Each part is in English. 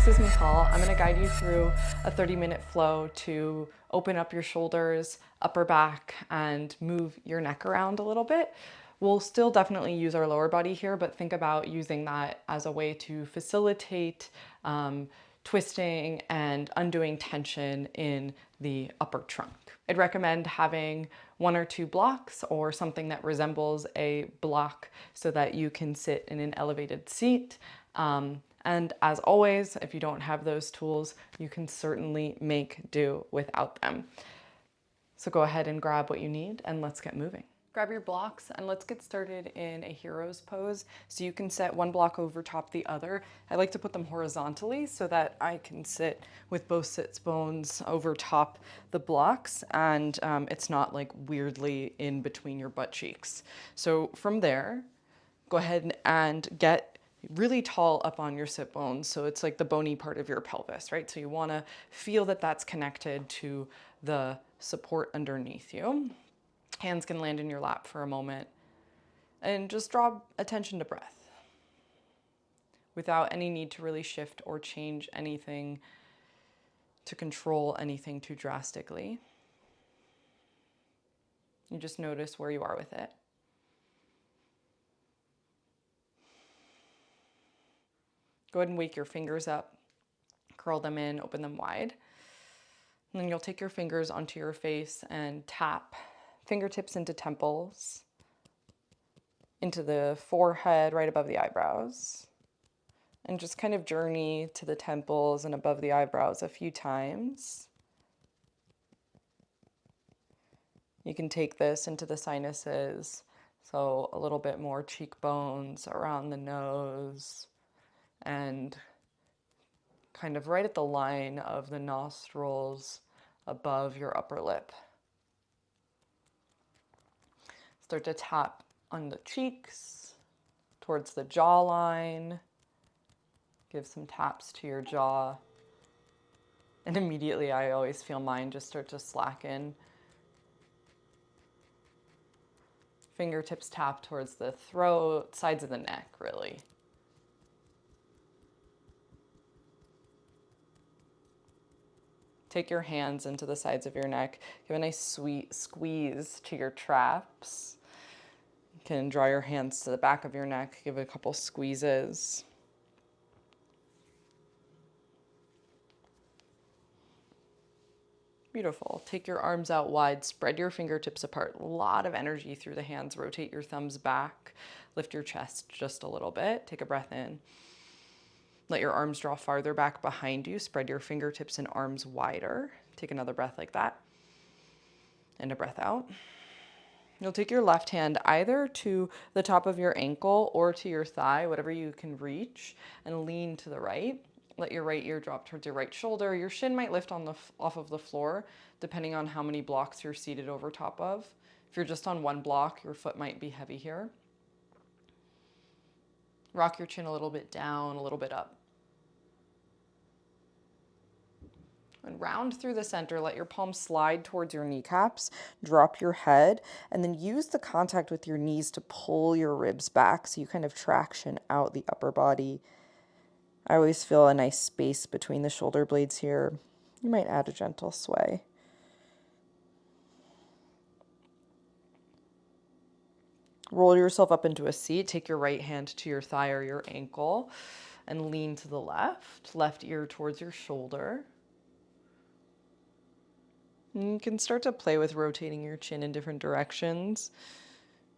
this is Michal. I'm gonna guide you through a 30-minute flow to open up your shoulders, upper back, and move your neck around a little bit. We'll still definitely use our lower body here, but think about using that as a way to facilitate twisting and undoing tension in the upper trunk. I'd recommend having 1 or 2 blocks or something that resembles a block so that you can sit in an elevated seat. And as always, if you don't have those tools, you can certainly make do without them. So go ahead and grab what you need and let's get moving. Grab your blocks and let's get started in a hero's pose. So you can set one block over top the other. I like to put them horizontally so that I can sit with both sits bones over top the blocks and it's not like weirdly in between your butt cheeks. So from there, go ahead and get really tall up on your sit bones. So it's like the bony part of your pelvis, right? So you wanna feel that that's connected to the support underneath you. Hands can land in your lap for a moment and just draw attention to breath without any need to really shift or change anything to control anything too drastically. You just notice where you are with it. Go ahead and wake your fingers up, curl them in, open them wide. And then you'll take your fingers onto your face and tap fingertips into temples, into the forehead right above the eyebrows, and just kind of journey to the temples and above the eyebrows a few times. You can take this into the sinuses, so a little bit more cheekbones around the nose and kind of right at the line of the nostrils above your upper lip. Start to tap on the cheeks, towards the jawline. Give some taps to your jaw. And immediately I always feel mine just start to slacken. Fingertips tap towards the throat, sides of the neck, really. Take your hands into the sides of your neck. Give a nice sweet squeeze to your traps. You can draw your hands to the back of your neck, give it a couple squeezes. Beautiful. Take your arms out wide, spread your fingertips apart. A lot of energy through the hands. Rotate your thumbs back. Lift your chest just a little bit. Take a breath in. Let your arms draw farther back behind you. Spread your fingertips and arms wider. Take another breath like that. And a breath out. You'll take your left hand either to the top of your ankle or to your thigh, whatever you can reach, and lean to the right. Let your right ear drop towards your right shoulder. Your shin might lift off of the floor, depending on how many blocks you're seated over top of. If you're just on one block, your foot might be heavy here. Rock your chin a little bit down, a little bit up. And round through the center, let your palms slide towards your kneecaps, drop your head, and then use the contact with your knees to pull your ribs back so you kind of traction out the upper body. I always feel a nice space between the shoulder blades here. You might add a gentle sway. Roll yourself up into a seat. Take your right hand to your thigh or your ankle and lean to the left. Left ear towards your shoulder. And you can start to play with rotating your chin in different directions.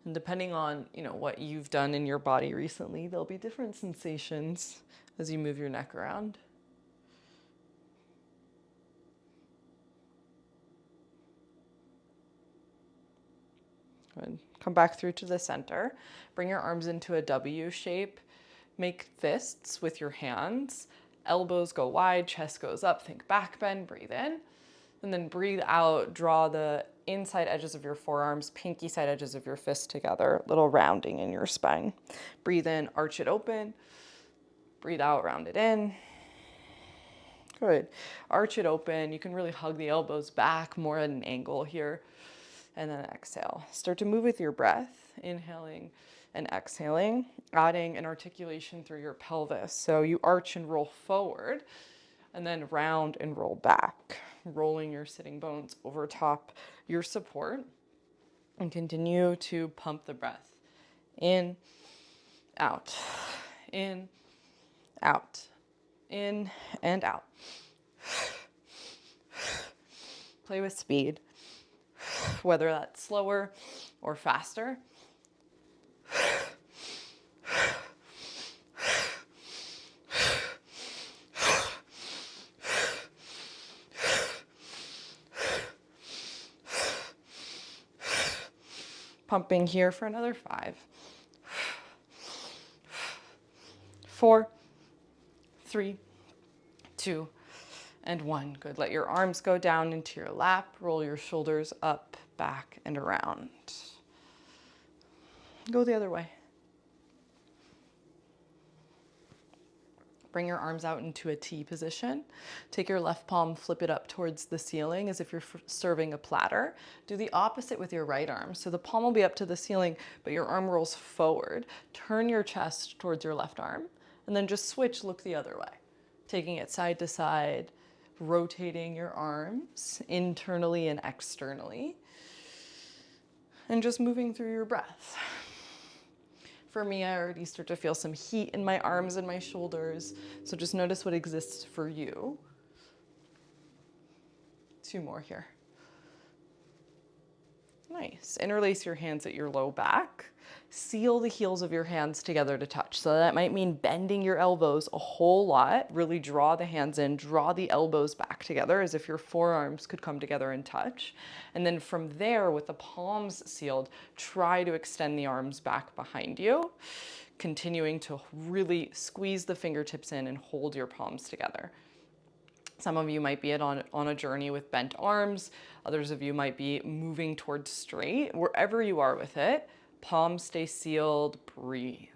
And depending on, what you've done in your body recently, there'll be different sensations as you move your neck around. Good. Come back through to the center. Bring your arms into a W shape. Make fists with your hands. Elbows go wide, chest goes up. Think back bend, breathe in. And then breathe out, draw the inside edges of your forearms, pinky side edges of your fists together, little rounding in your spine. Breathe in, arch it open. Breathe out, round it in. Good. Arch it open. You can really hug the elbows back, more at an angle here. and then exhale. Start to move with your breath, inhaling and exhaling, adding an articulation through your pelvis. So you arch and roll forward, and then round and roll back, rolling your sitting bones over top your support, and continue to pump the breath. In, out, in, out, in, and out. Play with speed, whether that's slower or faster. Pumping here for another 5, 4, 3, 2, and 1. Good. Let your arms go down into your lap. Roll your shoulders up, back, and around. Go the other way. Bring your arms out into a T position. Take your left palm, flip it up towards the ceiling as if you're serving a platter. Do the opposite with your right arm. So the palm will be up to the ceiling, but your arm rolls forward. Turn your chest towards your left arm, and then just switch, look the other way. Taking it side to side, rotating your arms internally and externally, and just moving through your breath. For me, I already start to feel some heat in my arms and my shoulders, so just notice what exists for you. 2 more here. Nice. Interlace your hands at your low back. Seal the heels of your hands together to touch. So that might mean bending your elbows a whole lot. Really draw the hands in, draw the elbows back together as if your forearms could come together and touch. And then from there, with the palms sealed, try to extend the arms back behind you, continuing to really squeeze the fingertips in and hold your palms together. Some of you might be on a journey with bent arms. Others of you might be moving towards straight. Wherever you are with it, palms stay sealed, breathe.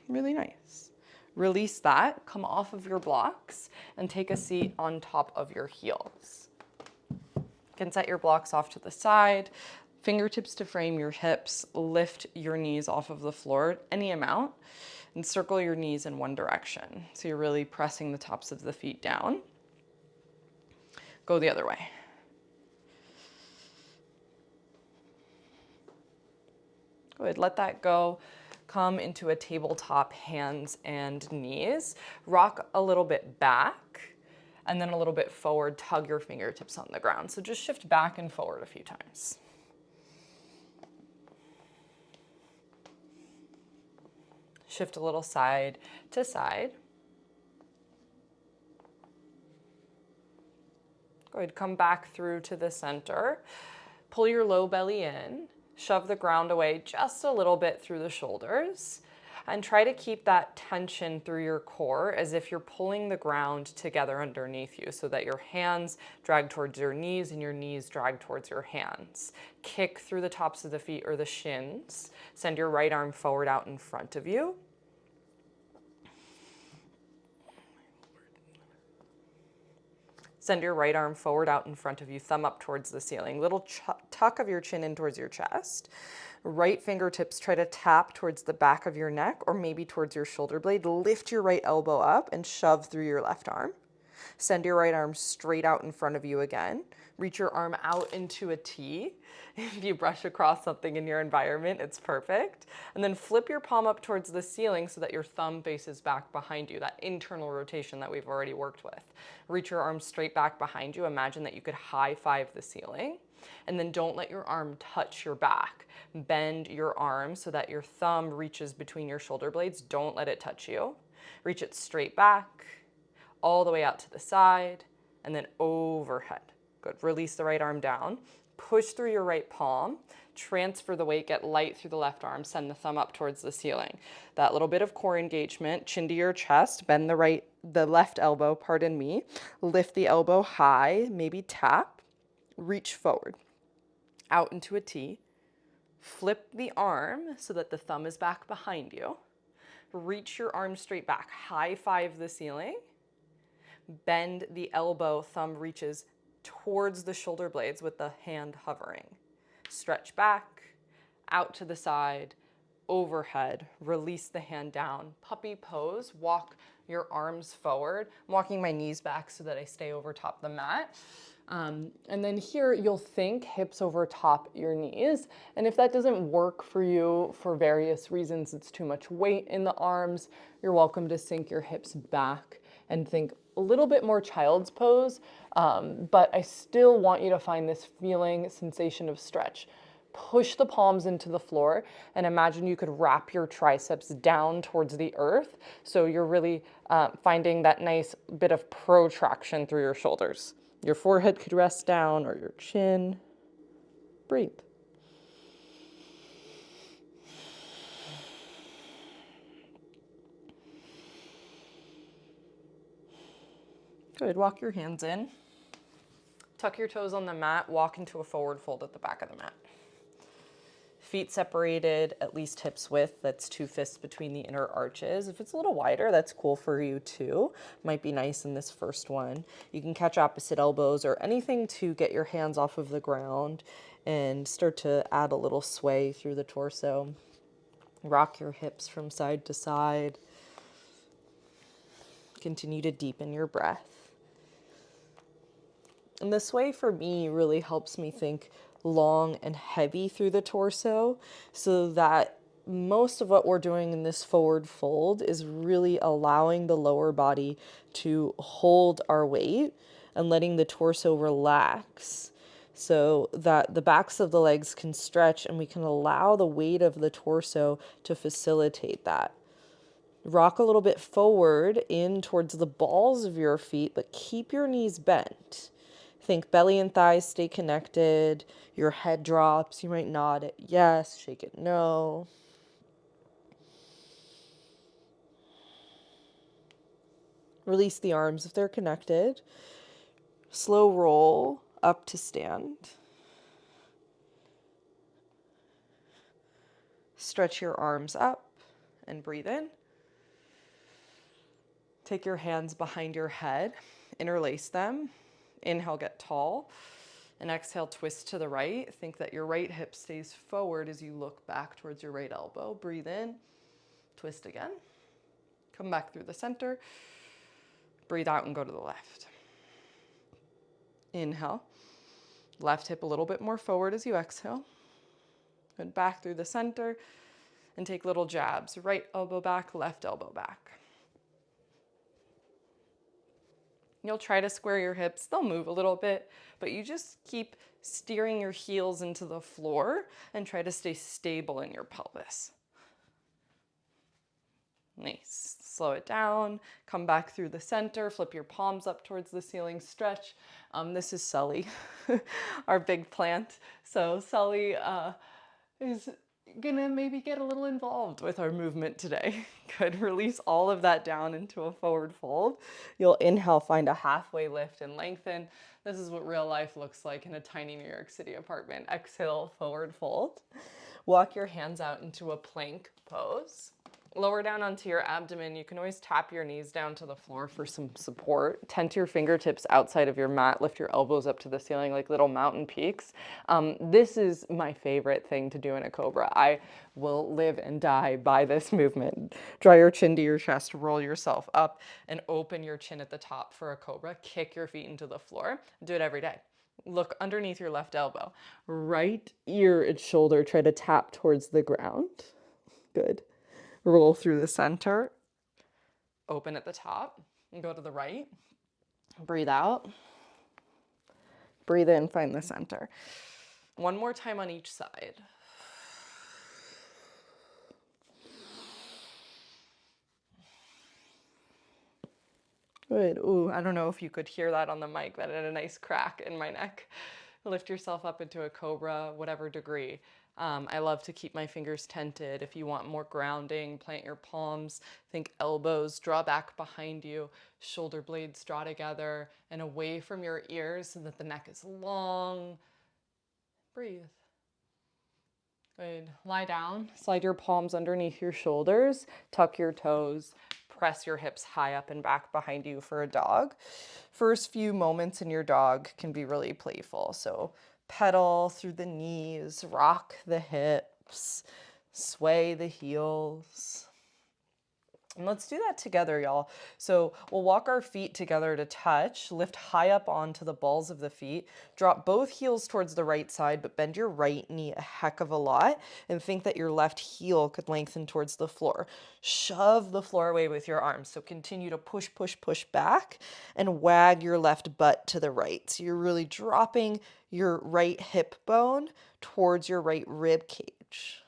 Really nice. Release that, come off of your blocks, and take a seat on top of your heels. You can set your blocks off to the side. Fingertips to frame your hips, lift your knees off of the floor any amount, and circle your knees in one direction. So you're really pressing the tops of the feet down. Go the other way. Good, let that go. Come into a tabletop, hands and knees. Rock a little bit back, and then a little bit forward, tug your fingertips on the ground. So just shift back and forward a few times. Shift a little side to side. Good, come back through to the center. Pull your low belly in, shove the ground away just a little bit through the shoulders, and try to keep that tension through your core as if you're pulling the ground together underneath you so that your hands drag towards your knees and your knees drag towards your hands. Kick through the tops of the feet or the shins. Send your right arm forward out in front of you. Send your right arm forward out in front of you, thumb up towards the ceiling. Little tuck of your chin in towards your chest. Right fingertips try to tap towards the back of your neck or maybe towards your shoulder blade. Lift your right elbow up and shove through your left arm. Send your right arm straight out in front of you again. Reach your arm out into a T. If you brush across something in your environment, it's perfect. And then flip your palm up towards the ceiling so that your thumb faces back behind you, that internal rotation that we've already worked with. Reach your arm straight back behind you. Imagine that you could high five the ceiling. And then don't let your arm touch your back. Bend your arm so that your thumb reaches between your shoulder blades. Don't let it touch you. Reach it straight back, all the way out to the side, and then overhead. Good. Release the right arm down. Push through your right palm. Transfer the weight. Get light through the left arm. Send the thumb up towards the ceiling. That little bit of core engagement. Chin to your chest. Bend the left elbow, pardon me. Lift the elbow high. Maybe tap. Reach forward. Out into a T. Flip the arm so that the thumb is back behind you. Reach your arm straight back. High five the ceiling. Bend the elbow, thumb reaches towards the shoulder blades with the hand hovering. Stretch back, out to the side, overhead, release the hand down. Puppy pose, walk your arms forward. I'm walking my knees back so that I stay over top the mat. And then here you'll think hips over top your knees. And if that doesn't work for you for various reasons, it's too much weight in the arms, you're welcome to sink your hips back and think a little bit more child's pose. But I still want you to find this feeling, sensation of stretch. Push the palms into the floor and imagine you could wrap your triceps down towards the earth. So you're really finding that nice bit of protraction through your shoulders. Your forehead could rest down or your chin. Breathe. Good, walk your hands in. Tuck your toes on the mat, walk into a forward fold at the back of the mat. Feet separated, at least hips width, that's 2 fists between the inner arches. If it's a little wider, that's cool for you too. Might be nice in this first one. You can catch opposite elbows or anything to get your hands off of the ground and start to add a little sway through the torso. Rock your hips from side to side. Continue to deepen your breath. And the sway for me really helps me think long and heavy through the torso, so that most of what we're doing in this forward fold is really allowing the lower body to hold our weight and letting the torso relax so that the backs of the legs can stretch and we can allow the weight of the torso to facilitate that. Rock a little bit forward in towards the balls of your feet, but keep your knees bent. Think belly and thighs stay connected. Your head drops. You might nod it yes, shake it no. Release the arms if they're connected. Slow roll up to stand. Stretch your arms up and breathe in. Take your hands behind your head, interlace them. Inhale, get tall. And exhale, twist to the right. Think that your right hip stays forward as you look back towards your right elbow. Breathe in, twist again. Come back through the center. Breathe out and go to the left. Inhale. Left hip a little bit more forward as you exhale. And back through the center. And take little jabs. Right elbow back, left elbow back. You'll try to square your hips. They'll move a little bit, but you just keep steering your heels into the floor and try to stay stable in your pelvis. Nice. Slow it down. Come back through the center. Flip your palms up towards the ceiling. Stretch. This is Sully, our big plant. So Sully is gonna maybe get a little involved with our movement today. Good. Release all of that down into a forward fold. You'll inhale, find a halfway lift and lengthen. This is what real life looks like in a tiny New York City apartment. Exhale, forward fold. Walk your hands out into a plank pose. Lower down onto your abdomen. You can always tap your knees down to the floor for some support. Tent your fingertips outside of your mat. Lift your elbows up to the ceiling like little mountain peaks. This is my favorite thing to do in a cobra. I will live and die by this movement. Draw your chin to your chest, roll yourself up, and open your chin at the top for a cobra. Kick your feet into the floor. Do it every day. Look underneath your left elbow. Right ear and shoulder, try to tap towards the ground. Good. Roll through the center, open at the top, and go to the right. Breathe out. Breathe in, find the center. One more time on each side. Good. Ooh, I don't know if you could hear that on the mic. That had a nice crack in my neck. Lift yourself up into a cobra, whatever degree. I love to keep my fingers tented. If you want more grounding, plant your palms, think elbows, draw back behind you, shoulder blades draw together and away from your ears so that the neck is long. Breathe. Good. Lie down, slide your palms underneath your shoulders, tuck your toes, press your hips high up and back behind you for a dog. First few moments in your dog can be really playful. So pedal through the knees, rock the hips, sway the heels. And let's do that together, y'all. So we'll walk our feet together to touch, lift high up onto the balls of the feet, drop both heels towards the right side, but bend your right knee a heck of a lot and think that your left heel could lengthen towards the floor. Shove the floor away with your arms. So continue to push, push, push back and wag your left butt to the right. So you're really dropping your right hip bone towards your right rib cage.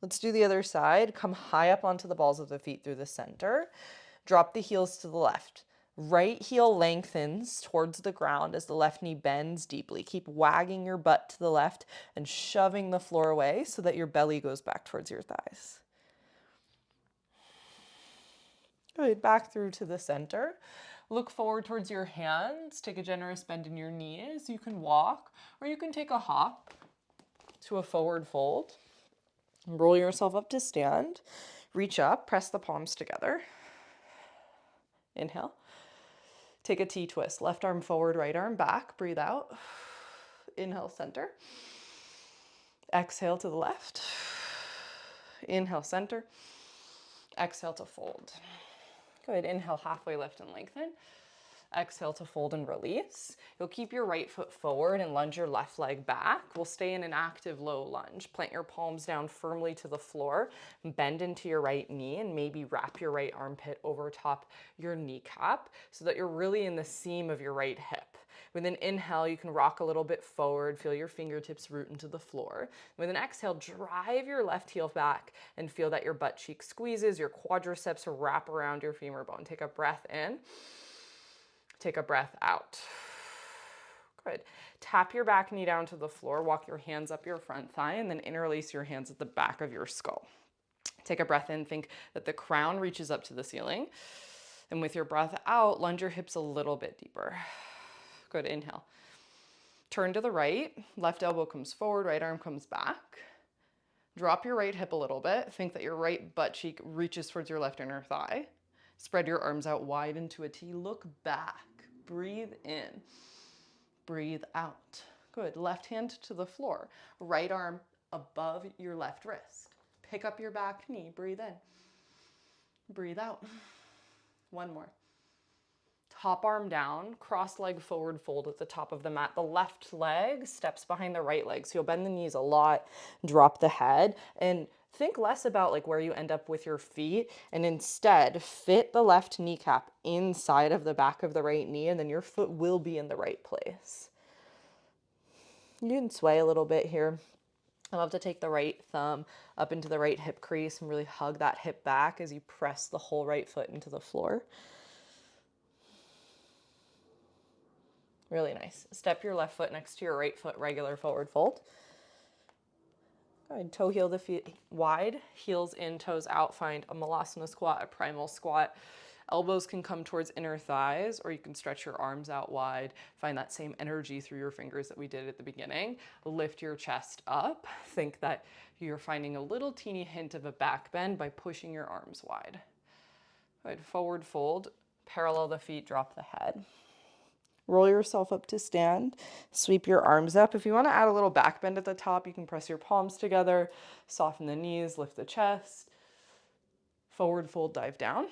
Let's do the other side. Come high up onto the balls of the feet through the center. Drop the heels to the left. Right heel lengthens towards the ground as the left knee bends deeply. Keep wagging your butt to the left and shoving the floor away so that your belly goes back towards your thighs. Good. Back through to the center. Look forward towards your hands. Take a generous bend in your knees. You can walk or you can take a hop to a forward fold. Roll yourself up to stand. Reach up, press the palms together. Inhale. Take a T-twist. Left arm forward, right arm back. Breathe out. Inhale, center. Exhale to the left. Inhale, center. Exhale to fold. Good. Inhale, halfway lift and lengthen. Exhale to fold and release. You'll keep your right foot forward and lunge your left leg back. We'll stay in an active low lunge. Plant your palms down firmly to the floor. Bend into your right knee and maybe wrap your right armpit over top your kneecap so that you're really in the seam of your right hip. With an inhale, you can rock a little bit forward, feel your fingertips root into the floor. With an exhale, drive your left heel back and feel that your butt cheek squeezes, your quadriceps wrap around your femur bone. Take a breath in. Take a breath out. Good. Tap your back knee down to the floor. Walk your hands up your front thigh and then interlace your hands at the back of your skull. Take a breath in. Think that the crown reaches up to the ceiling. And with your breath out, lunge your hips a little bit deeper. Good. Inhale. Turn to the right. Left elbow comes forward. Right arm comes back. Drop your right hip a little bit. Think that your right butt cheek reaches towards your left inner thigh. Spread your arms out wide into a T. Look back. Breathe in. Breathe out. Good. Left hand to the floor. Right arm above your left wrist. Pick up your back knee. Breathe in. Breathe out. One more. Top arm down. Cross leg forward fold at the top of the mat. The left leg steps behind the right leg. So you'll bend the knees a lot. Drop the head. And think less about like where you end up with your feet and instead fit the left kneecap inside of the back of the right knee and then your foot will be in the right place. You can sway a little bit here. I love to take the right thumb up into the right hip crease and really hug that hip back as you press the whole right foot into the floor. Really nice. Step your left foot next to your right foot, regular forward fold. Go ahead, toe heel the feet wide, heels in, toes out. Find a Malasana squat, a primal squat. Elbows can come towards inner thighs, or you can stretch your arms out wide. Find that same energy through your fingers that we did at the beginning. Lift your chest up. Think that you're finding a little teeny hint of a back bend by pushing your arms wide. Go ahead, forward fold, parallel the feet, drop the head. Roll yourself up to stand, sweep your arms up. If you want to add a little back bend at the top, you can press your palms together, soften the knees, lift the chest. Forward fold, dive down.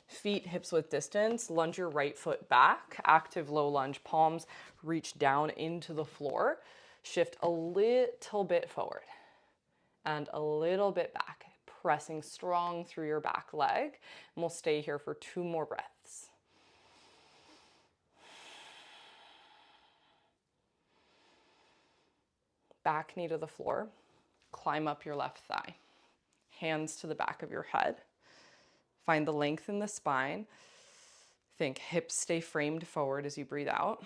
Feet hips width distance, lunge your right foot back, active low lunge, palms reach down into the floor. Shift a little bit forward and a little bit back, pressing strong through your back leg. And we'll stay here for 2 more breaths. Back knee to the floor, climb up your left thigh, hands to the back of your head. Find the length in the spine. Think hips stay framed forward as you breathe out.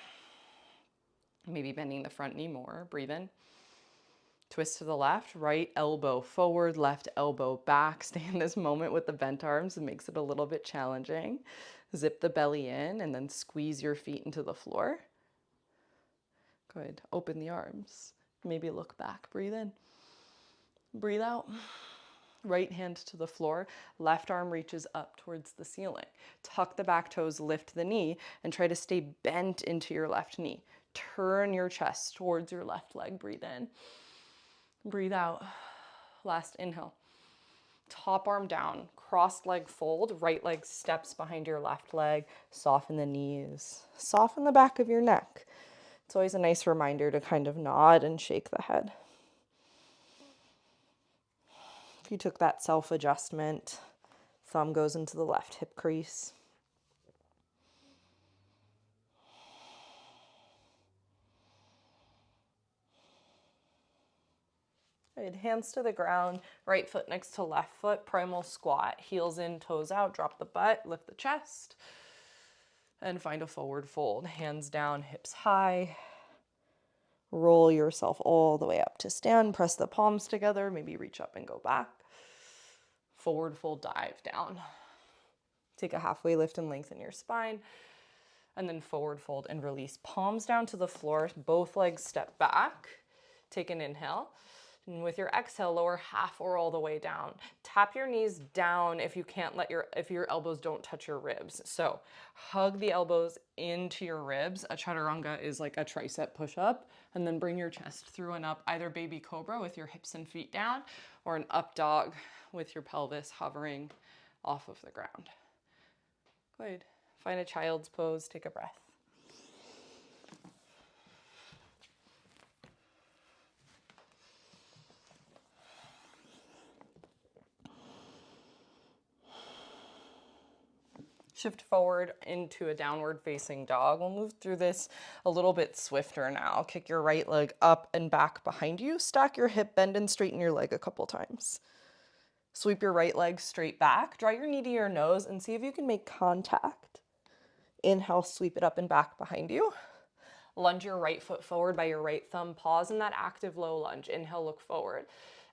Maybe bending the front knee more. Breathe in. Twist to the left, right elbow forward, left elbow back. Stay in this moment with the bent arms. It makes it a little bit challenging. Zip the belly in and then squeeze your feet into the floor. Good. Open the arms. Maybe look back. Breathe in. Breathe out. Right hand to the floor, left arm reaches up towards the ceiling. Tuck the back toes, lift the knee, and try to stay bent into your left knee. Turn your chest towards your left leg. Breathe in. Breathe out. Last inhale. Top arm down, crossed leg fold, right leg steps behind your left leg. Soften the knees. Soften the back of your neck. It's always a nice reminder to kind of nod and shake the head. If you took that self-adjustment, thumb goes into the left hip crease. Good. Hands to the ground, right foot next to left foot, primal squat, heels in, toes out, drop the butt, lift the chest, and find a forward fold. Hands down, hips high. Roll yourself all the way up to stand, press the palms together, maybe reach up and go back. Forward fold, dive down. Take a halfway lift and lengthen your spine. And then forward fold and release. Palms down to the floor, both legs step back. Take an inhale. And with your exhale, lower half or all the way down. Tap your knees down if you can't if your elbows don't touch your ribs. So hug the elbows into your ribs. A chaturanga is like a tricep push-up. And then bring your chest through and up, either baby cobra with your hips and feet down, or an up dog with your pelvis hovering off of the ground. Good. Find a child's pose, take a breath. Shift forward into a downward facing dog. We'll move through this a little bit swifter now. Kick your right leg up and back behind you. Stack your hip, bend and straighten your leg a couple times. Sweep your right leg straight back. Draw your knee to your nose and see if you can make contact. Inhale, sweep it up and back behind you. Lunge your right foot forward by your right thumb. Pause in that active low lunge. Inhale, look forward.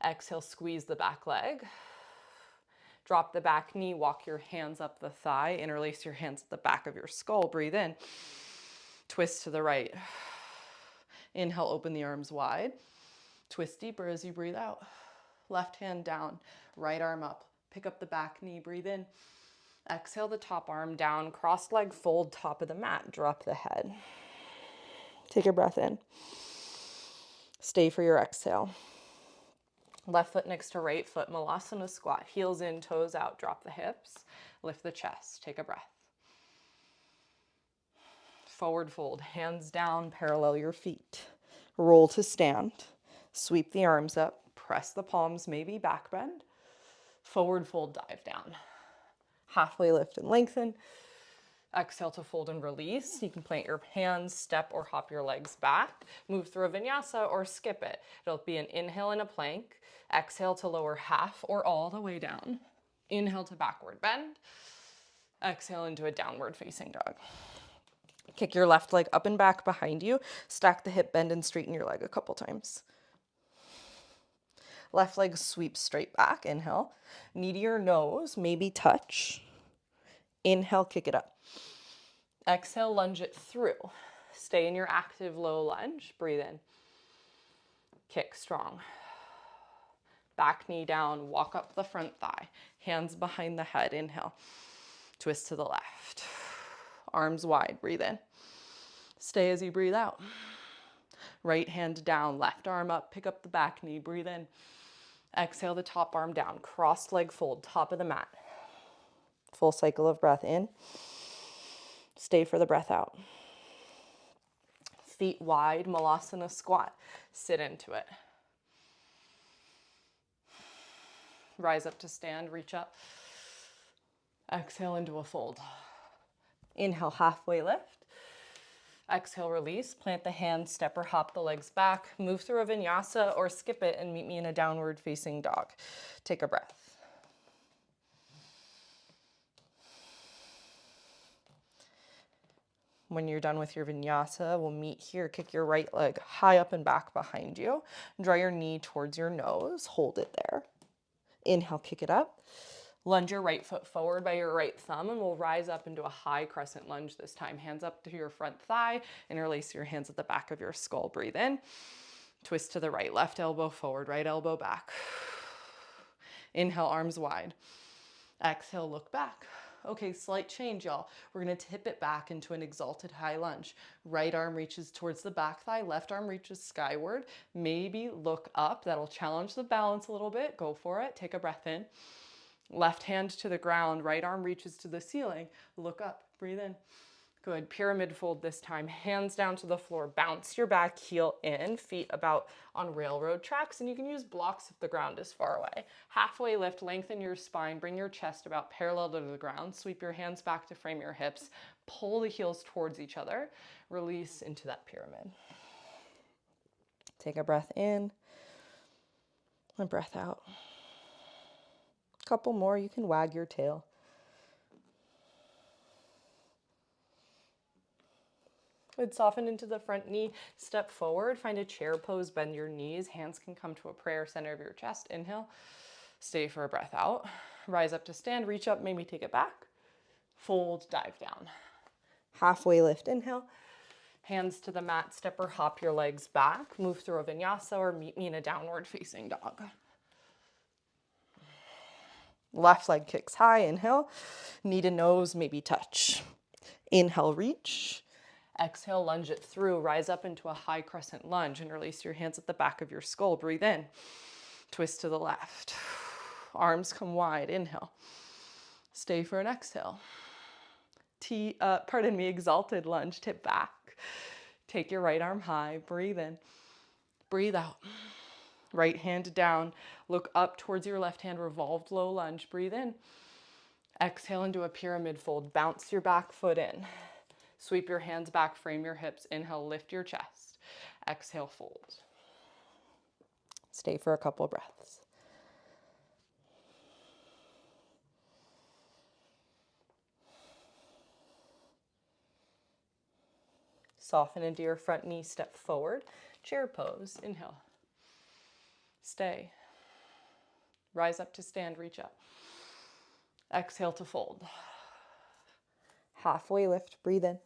Exhale, squeeze the back leg. Drop the back knee, walk your hands up the thigh, interlace your hands at the back of your skull. Breathe in. Twist to the right. Inhale, open the arms wide. Twist deeper as you breathe out. Left hand down, right arm up. Pick up the back knee, breathe in. Exhale the top arm down, crossed leg fold, top of the mat. Drop the head. Take a breath in. Stay for your exhale. Left foot next to right foot, Malasana squat. Heels in, toes out, drop the hips. Lift the chest, take a breath. Forward fold, hands down, parallel your feet. Roll to stand. Sweep the arms up, press the palms, maybe back bend. Forward fold, dive down. Halfway lift and lengthen. Exhale to fold and release. You can plant your hands, step or hop your legs back. Move through a vinyasa or skip it. It'll be an inhale in a plank. Exhale to lower half or all the way down. Inhale to backward bend. Exhale into a downward facing dog. Kick your left leg up and back behind you. Stack the hip, bend and straighten your leg a couple times. Left leg sweeps straight back. Inhale. Knee to your nose, maybe touch. Inhale, kick it up. Exhale, lunge it through. Stay in your active low lunge. Breathe in. Kick strong. Back knee down, walk up the front thigh. Hands behind the head. Inhale. Twist to the left. Arms wide. Breathe in. Stay as you breathe out. Right hand down, left arm up. Pick up the back knee. Breathe in. Exhale the top arm down. Crossed leg fold, top of the mat. Full cycle of breath in. Stay for the breath out. Feet wide, Malasana squat. Sit into it. Rise up to stand, reach up. Exhale into a fold. Inhale, halfway lift. Exhale, release. Plant the hands, step or hop the legs back. Move through a vinyasa or skip it and meet me in a downward facing dog. Take a breath. When you're done with your vinyasa, we'll meet here. Kick your right leg high up and back behind you. Draw your knee towards your nose. Hold it there. Inhale, kick it up. Lunge your right foot forward by your right thumb, and we'll rise up into a high crescent lunge this time. Hands up to your front thigh. Interlace your hands at the back of your skull. Breathe in. Twist to the right. Left elbow forward, right elbow back. Inhale, arms wide. Exhale, look back. Okay, slight change, y'all. We're gonna tip it back into an exalted high lunge. Right arm reaches towards the back thigh, left arm reaches skyward. Maybe look up. That'll challenge the balance a little bit. Go for it. Take a breath in. Left hand to the ground, right arm reaches to the ceiling. Look up, breathe in. Good, pyramid fold this time. Hands down to the floor. Bounce your back heel in, feet about on railroad tracks, and you can use blocks if the ground is far away. Halfway lift, lengthen your spine, bring your chest about parallel to the ground. Sweep your hands back to frame your hips. Pull the heels towards each other. Release into that pyramid. Take a breath in and breath out. Couple more, you can wag your tail. Good, soften into the front knee, step forward, find a chair pose, bend your knees, hands can come to a prayer center of your chest. Inhale, stay for a breath out. Rise up to stand, reach up, maybe take it back. Fold, dive down. Halfway lift, inhale. Hands to the mat, step or hop your legs back, move through a vinyasa or meet me in a downward facing dog. Left leg kicks high, inhale. Knee to nose, maybe touch. Inhale, reach. Exhale, lunge it through. Rise up into a high crescent lunge and release your hands at the back of your skull. Breathe in. Twist to the left. Arms come wide. Inhale. Stay for an exhale. Exalted lunge. Tip back. Take your right arm high. Breathe in. Breathe out. Right hand down. Look up towards your left hand. Revolved low lunge. Breathe in. Exhale into a pyramid fold. Bounce your back foot in. Sweep your hands back, frame your hips. Inhale, lift your chest. Exhale, fold. Stay for a couple breaths. Soften into your front knee, step forward. Chair pose, inhale. Stay. Rise up to stand, reach up. Exhale to fold. Halfway lift, breathe in.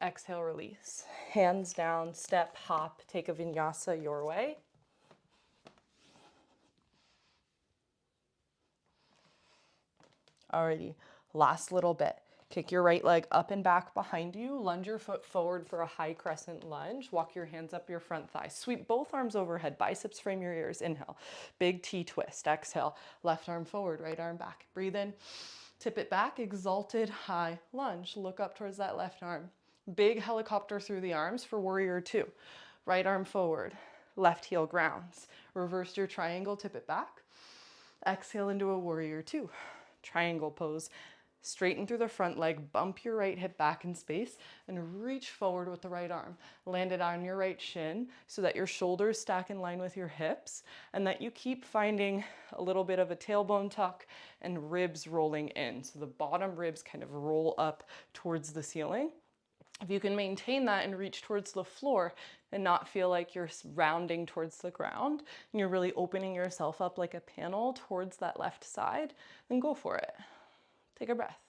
Exhale, release. Hands down, step, hop, take a vinyasa your way. Alrighty, last little bit. Kick your right leg up and back behind you. Lunge your foot forward for a high crescent lunge. Walk your hands up your front thigh. Sweep both arms overhead. Biceps frame your ears. Inhale. Big T twist. Exhale. Left arm forward, right arm back. Breathe in. Tip it back. Exalted high lunge. Look up towards that left arm. Big helicopter through the arms for warrior two. Right arm forward. Left heel grounds. Reverse your triangle. Tip it back. Exhale into a warrior two. Triangle pose. Straighten through the front leg, bump your right hip back in space, and reach forward with the right arm. Land it on your right shin so that your shoulders stack in line with your hips, and that you keep finding a little bit of a tailbone tuck and ribs rolling in. So the bottom ribs kind of roll up towards the ceiling. If you can maintain that and reach towards the floor and not feel like you're rounding towards the ground, and you're really opening yourself up like a panel towards that left side, then go for it. Take a breath.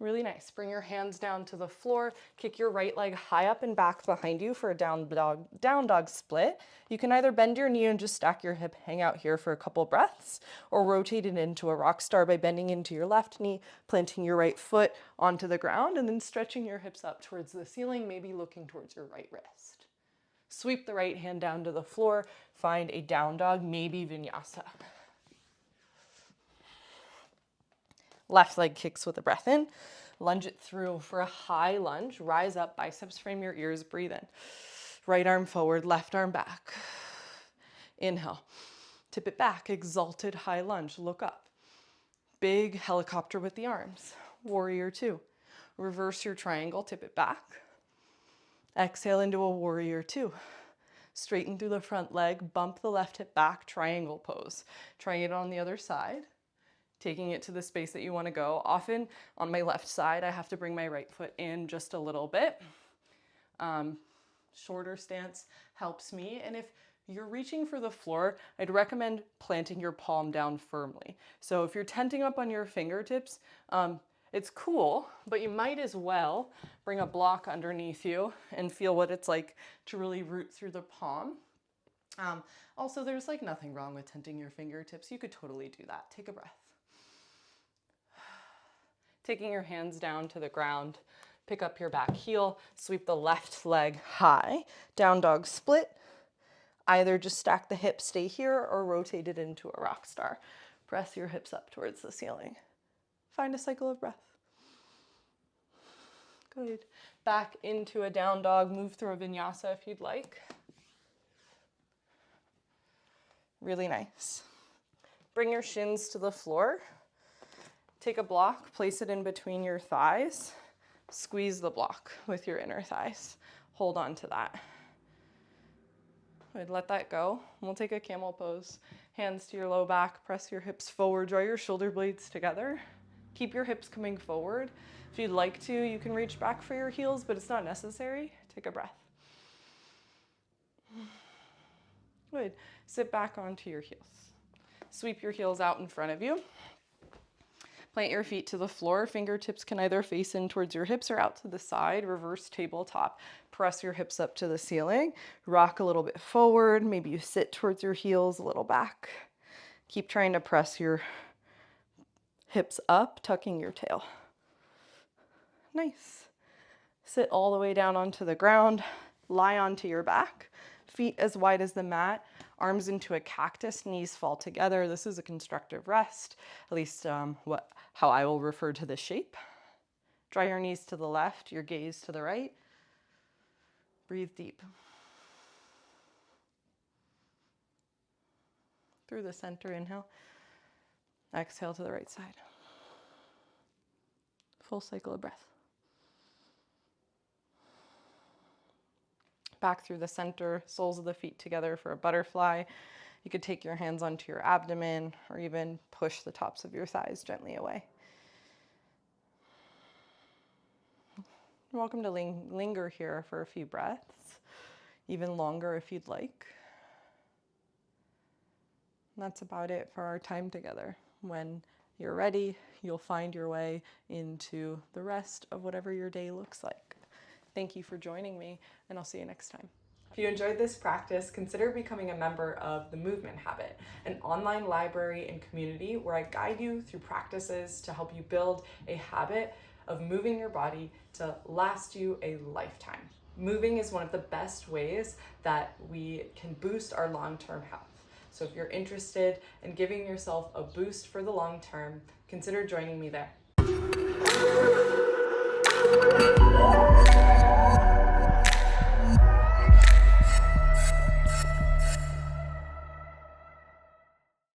Really nice. Bring your hands down to the floor. Kick your right leg high up and back behind you for a down dog split. You can either bend your knee and just stack your hip, hang out here for a couple breaths, or rotate it into a rock star by bending into your left knee, planting your right foot onto the ground, and then stretching your hips up towards the ceiling, maybe looking towards your right wrist. Sweep the right hand down to the floor. Find a down dog, maybe vinyasa. Left leg kicks with a breath in. Lunge it through for a high lunge. Rise up, biceps frame your ears, breathe in. Right arm forward, left arm back. Inhale. Tip it back, exalted high lunge. Look up. Big helicopter with the arms. Warrior two. Reverse your triangle, tip it back. Exhale into a warrior two. Straighten through the front leg, bump the left hip back, triangle pose. Trying it on the other side. Taking it to the space that you want to go. Often on my left side, I have to bring my right foot in just a little bit. Shorter stance helps me. And if you're reaching for the floor, I'd recommend planting your palm down firmly. So if you're tenting up on your fingertips, it's cool, but you might as well bring a block underneath you and feel what it's like to really root through the palm. Also, there's like nothing wrong with tenting your fingertips. You could totally do that. Take a breath. Taking your hands down to the ground, pick up your back heel, sweep the left leg high, down dog split. Either just stack the hips, stay here, or rotate it into a rock star. Press your hips up towards the ceiling. Find a cycle of breath. Good. Back into a down dog, move through a vinyasa if you'd like. Really nice. Bring your shins to the floor. Take a block, place it in between your thighs. Squeeze the block with your inner thighs. Hold on to that. Good, let that go. We'll take a camel pose. Hands to your low back, press your hips forward, draw your shoulder blades together. Keep your hips coming forward. If you'd like to, you can reach back for your heels, but it's not necessary. Take a breath. Good. Sit back onto your heels. Sweep your heels out in front of you. Plant your feet to the floor. Fingertips can either face in towards your hips or out to the side. Reverse tabletop. Press your hips up to the ceiling. Rock a little bit forward. Maybe you sit towards your heels, a little back. Keep trying to press your hips up, tucking your tail. Nice. Sit all the way down onto the ground. Lie onto your back. Feet as wide as the mat. Arms into a cactus, knees fall together. This is a constructive rest, at least how I will refer to this shape. Draw your knees to the left, your gaze to the right. Breathe deep. Through the center, inhale. Exhale to the right side. Full cycle of breath. Back through the center, soles of the feet together for a butterfly. You could take your hands onto your abdomen or even push the tops of your thighs gently away. You're welcome to linger here for a few breaths, even longer if you'd like. And that's about it for our time together. When you're ready, you'll find your way into the rest of whatever your day looks like. Thank you for joining me, and I'll see you next time. If you enjoyed this practice, consider becoming a member of the Movement Habit, an online library and community where I guide you through practices to help you build a habit of moving your body to last you a lifetime. Moving is one of the best ways that we can boost our long-term health. So if you're interested in giving yourself a boost for the long term, consider joining me there.